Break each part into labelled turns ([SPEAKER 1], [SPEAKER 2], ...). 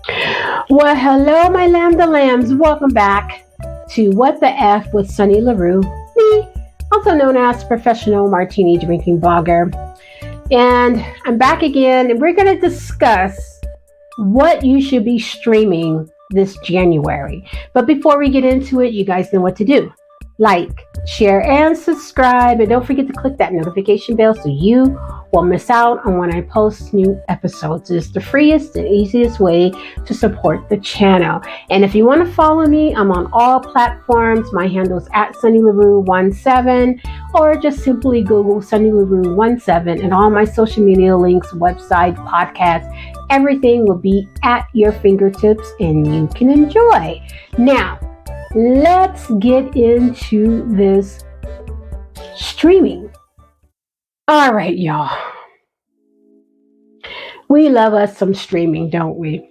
[SPEAKER 1] Well, hello, my lambda lambs. Welcome back to What the F with Sunny LaRoo, me, also known as professional martini drinking blogger. And I'm back again, and we're going to discuss what you should be streaming this January. But before we get into it, you guys know what to do. Like, share, and subscribe. And don't forget to click that notification bell so you won't miss out on when I post new episodes. It's the freest and easiest way to support the channel. And if you want to follow me, I'm on all platforms. My handle is at Sunny LaRoo17, or just simply Google Sunny LaRoo17, and all my social media links, website, podcast, everything will be at your fingertips and you can enjoy. Now, let's get into this streaming. All right, y'all. We love us some streaming, don't we?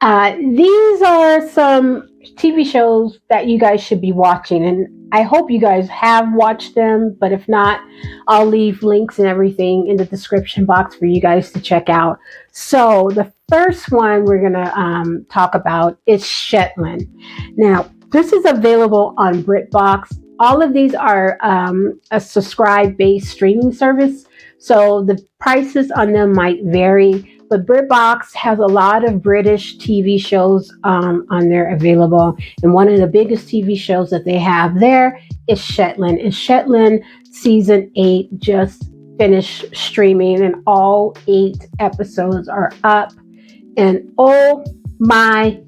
[SPEAKER 1] These are some TV shows that you guys should be watching, and I hope you guys have watched them, but if not, I'll leave links and everything in the description box for you guys to check out. So the first one we're going to talk about is Shetland. Now, this is available on Britbox. All of these are a subscribe-based streaming service, so the prices on them might vary. But Britbox has a lot of British TV shows on there available. And one of the biggest TV shows that they have there is Shetland. And Shetland season 8 just finished streaming, and all 8 episodes are up. And oh my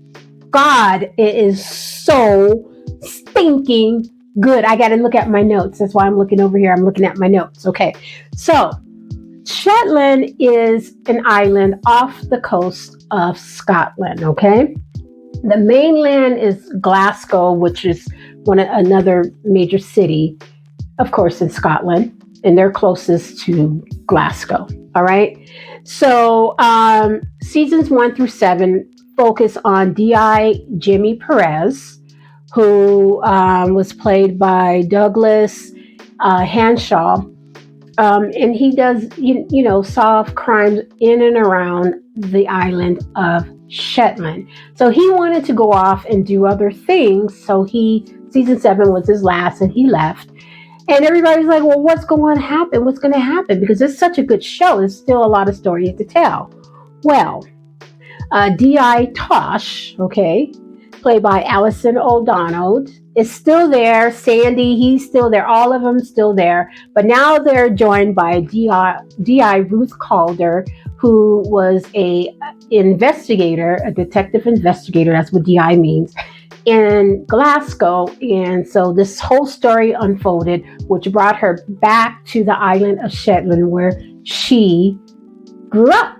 [SPEAKER 1] God, it is so stinking good. I got to look at my notes. That's why I'm looking over here. I'm looking at my notes. Okay. So Shetland is an island off the coast of Scotland, okay? The mainland is Glasgow, which is another major city, of course, in Scotland, and they're closest to Glasgow, all right? So seasons 1 through 7 focus on D.I. Jimmy Perez, who was played by Douglas Hanshaw. And he does, solve crimes in and around the island of Shetland. So he wanted to go off and do other things. So season 7 was his last, and he left. And everybody's like, well, what's going to happen? What's going to happen? Because it's such a good show. There's still a lot of stories to tell. Well, D.I. Tosh, okay, played by Alison O'Donnell, is still there. Sandy, he's still there. All of them still there. But now they're joined by D.I. Ruth Calder, who was a detective investigator. That's what D.I. means, in Glasgow. And so this whole story unfolded, which brought her back to the island of Shetland, where she grew up.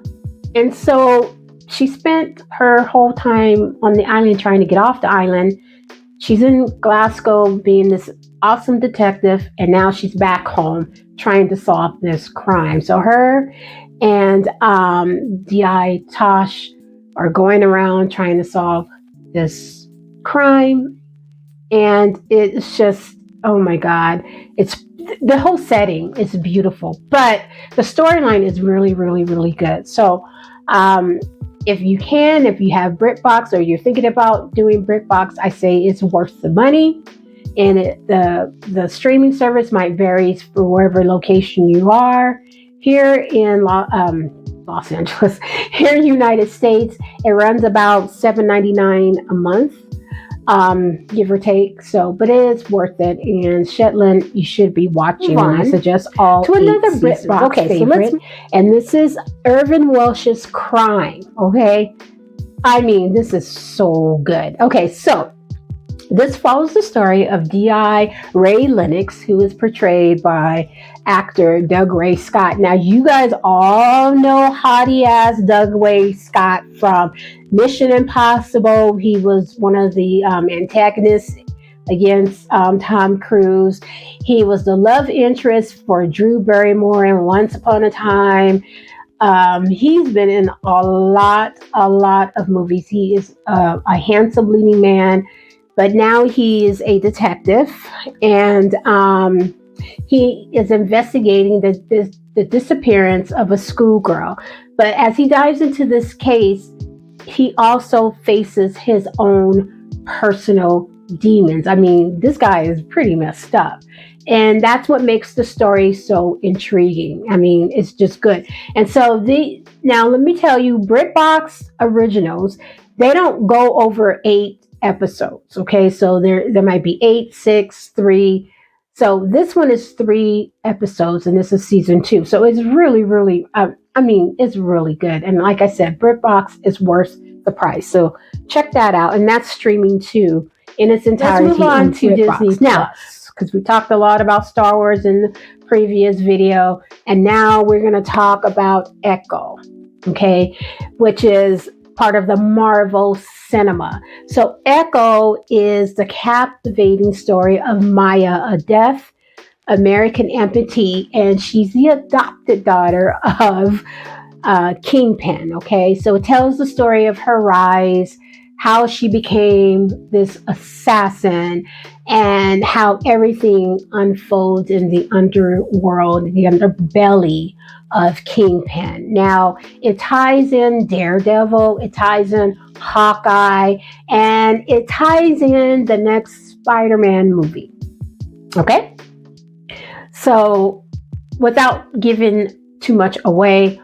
[SPEAKER 1] And so she spent her whole time on the island trying to get off the island. She's in Glasgow being this awesome detective, and now she's back home trying to solve this crime. So her and D.I. Tosh are going around trying to solve this crime, and it's just, oh my God, the whole setting is beautiful, but the storyline is really, really, really good. So if you have Britbox, or you're thinking about doing Britbox, I say it's worth the money. And the streaming service might vary for wherever location you are. Here in Los Angeles, here in the United States, it runs about $7.99 a month, give or take. So, but it is worth it. And Shetland, you should be watching. I suggest all to another Britbox. Okay, favorite. And this is Irvin Welsh's Crime. Okay, I mean, this is so good. Okay, so this follows the story of D.I. Ray Lennox, who is portrayed by actor Doug Ray Scott. Now, you guys all know hottie ass Doug Ray Scott from Mission Impossible. He was one of the antagonists against Tom Cruise. He was the love interest for Drew Barrymore in Once Upon a Time. He's been in a lot of movies. He is a handsome leading man, but now he is a detective, and he is investigating the disappearance of a schoolgirl. But as he dives into this case, he also faces his own personal demons. I mean, this guy is pretty messed up. And that's what makes the story so intriguing. I mean, it's just good. And so now let me tell you, Britbox originals, they don't go over 8 episodes. Okay, so there might be 8, 6, 3. So this one is 3 episodes, and this is season 2. So it's really, really, I mean, it's really good. And like I said, Britbox is worth the price. So check that out. And that's streaming too in its entirety. Let's move on to Disney now, because we talked a lot about Star Wars in the previous video. And now we're going to talk about Echo, okay, which is part of the Marvel cinema. So Echo is the captivating story of Maya, a deaf American amputee, and she's the adopted daughter of Kingpin. Okay, so it tells the story of her rise, how she became this assassin, and how everything unfolds in the underworld, the underbelly of Kingpin. Now, it ties in Daredevil, it ties in Hawkeye, and it ties in the next Spider-Man movie. Okay? So, without giving too much away,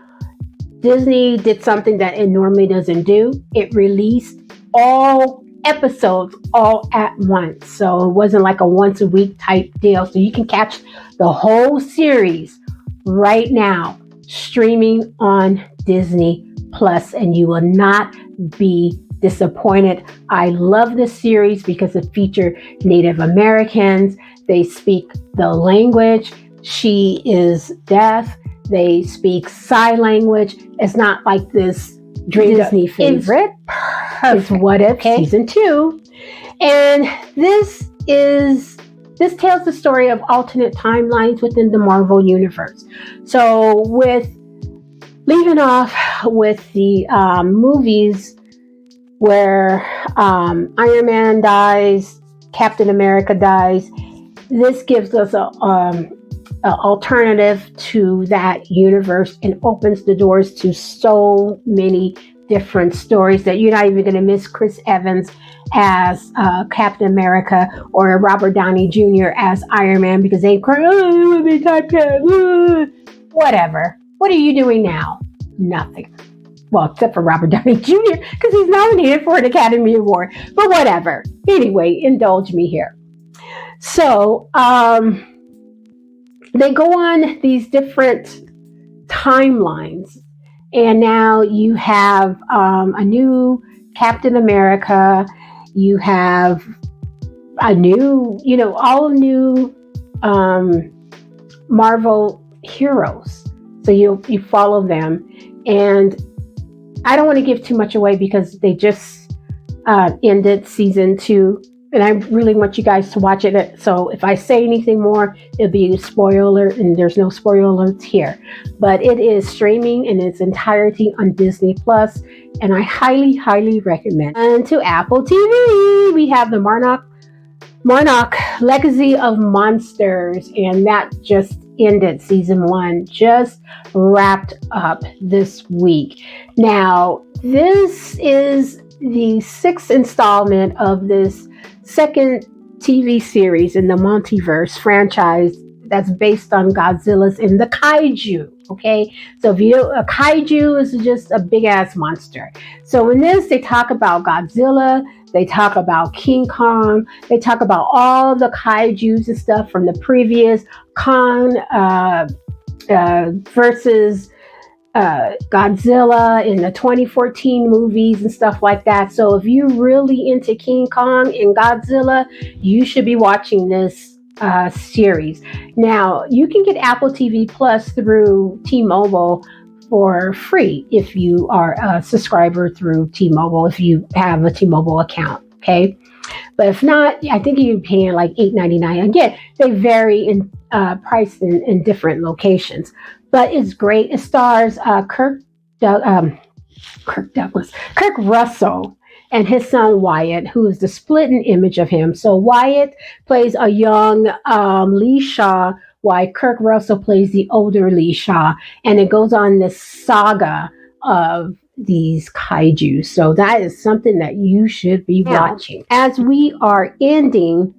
[SPEAKER 1] Disney did something that it normally doesn't do. It released all episodes all at once. So it wasn't like a once a week type deal. So you can catch the whole series right now streaming on Disney Plus, and you will not be disappointed. I love this series because it features Native Americans. They speak the language. She is deaf. They speak sign language. It's not like this Disney favorite. It's What If season 2. And this tells the story of alternate timelines within the Marvel universe. So with leaving off with the movies where Iron Man dies, Captain America dies, this gives us a alternative to that universe and opens the doors to so many different stories that you're not even going to miss Chris Evans as Captain America or Robert Downey Jr. as Iron Man because they cry, oh, they typecast, whatever. What are you doing now? Nothing. Well, except for Robert Downey Jr. because he's nominated for an Academy Award. But whatever. Anyway, indulge me here. So, they go on these different timelines, and now you have a new Captain America, you have a new, all new Marvel heroes. So you follow them, and I don't want to give too much away because they just ended season 2. And I really want you guys to watch it. So if I say anything more, it'll be a spoiler, and there's no spoiler alerts here. But it is streaming in its entirety on Disney Plus, and I highly, highly recommend. And to Apple TV, we have the Monarch Legacy of Monsters, and that just ended. Season 1 just wrapped up this week. Now, this is the 6th installment of this second TV series in the Multiverse franchise that's based on Godzilla's in the kaiju. Okay, so if you know, a kaiju is just a big ass monster. So in this, they talk about Godzilla, they talk about King Kong, they talk about all the kaijus and stuff from the previous Kong versus Godzilla in the 2014 movies and stuff like that. So if you're really into King Kong and Godzilla, you should be watching this series. Now, you can get Apple TV Plus through T-Mobile for free if you are a subscriber through T-Mobile, if you have a T-Mobile account, okay? But if not, I think you're paying like $8.99. Again, they vary in price in different locations. But it's great. It stars Kurt Russell and his son Wyatt, who is the splitting image of him. So Wyatt plays a young Lee Shaw, while Kurt Russell plays the older Lee Shaw. And it goes on this saga of these kaiju. So that is something that you should be watching. As we are ending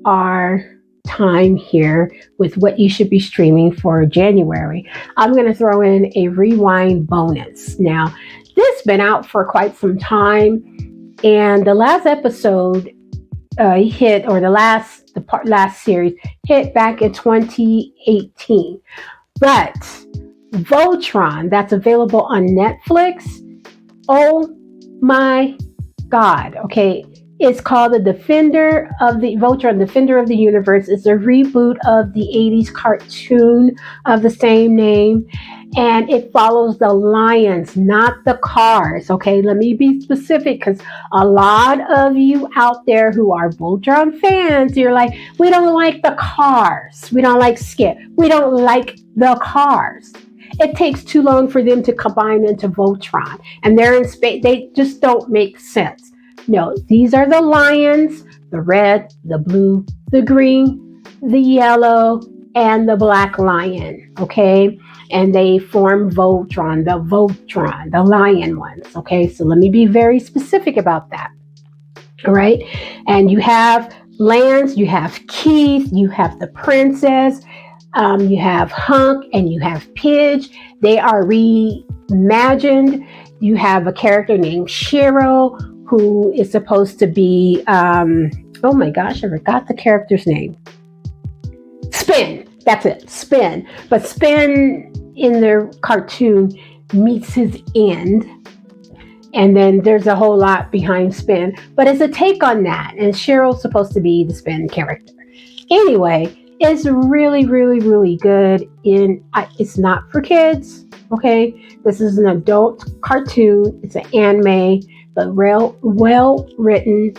[SPEAKER 1] our time here with what you should be streaming for January, I'm going to throw in a rewind bonus. Now, this has been out for quite some time, and the last episode hit, or the last series hit back in 2018. But Voltron, that's available on Netflix. Oh my God. Okay. It's called Voltron, Defender of the Universe. It's a reboot of the 80s cartoon of the same name. And it follows the lions, not the cars. Okay, let me be specific, because a lot of you out there who are Voltron fans, you're like, we don't like the cars. We don't like Skip. We don't like the cars. It takes too long for them to combine into Voltron. And they're in space. They just don't make sense. No, these are the lions, the red, the blue, the green, the yellow, and the black lion, okay? And they form Voltron, the lion ones, okay? So let me be very specific about that, all right? And you have Lance, you have Keith, you have the princess, you have Hunk, and you have Pidge. They are reimagined. You have a character named Shiro, who is supposed to be, oh my gosh, I forgot the character's name. Spin, that's it, Spin. But Spin in their cartoon meets his end. And then there's a whole lot behind Spin. But it's a take on that. And Cheryl's supposed to be the Spin character. Anyway, it's really, really, really good. It's not for kids, okay? This is an adult cartoon. It's an anime, but well written,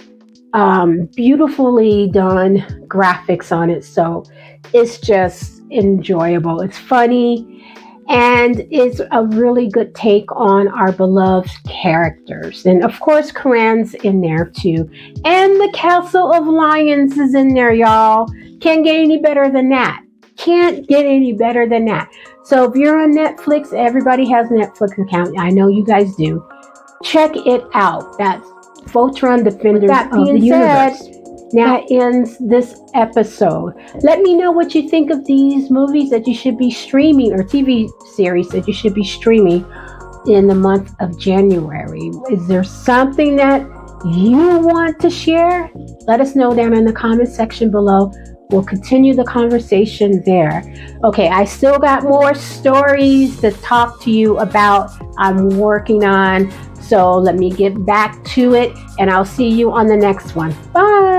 [SPEAKER 1] beautifully done graphics on it. So it's just enjoyable. It's funny, and it's a really good take on our beloved characters. And of course, Coran's in there too. And the Castle of Lions is in there, y'all. Can't get any better than that. Can't get any better than that. So if you're on Netflix, everybody has a Netflix account. I know you guys do. Check it out. That's Voltron, Defenders of the Universe. Now that ends this episode. Let me know what you think of these movies that you should be streaming, or TV series that you should be streaming in the month of January. Is there something that you want to share? Let us know down in the comment section below. We'll continue the conversation there. Okay, I still got more stories to talk to you about. I'm working on. So let me get back to it, and I'll see you on the next one. Bye.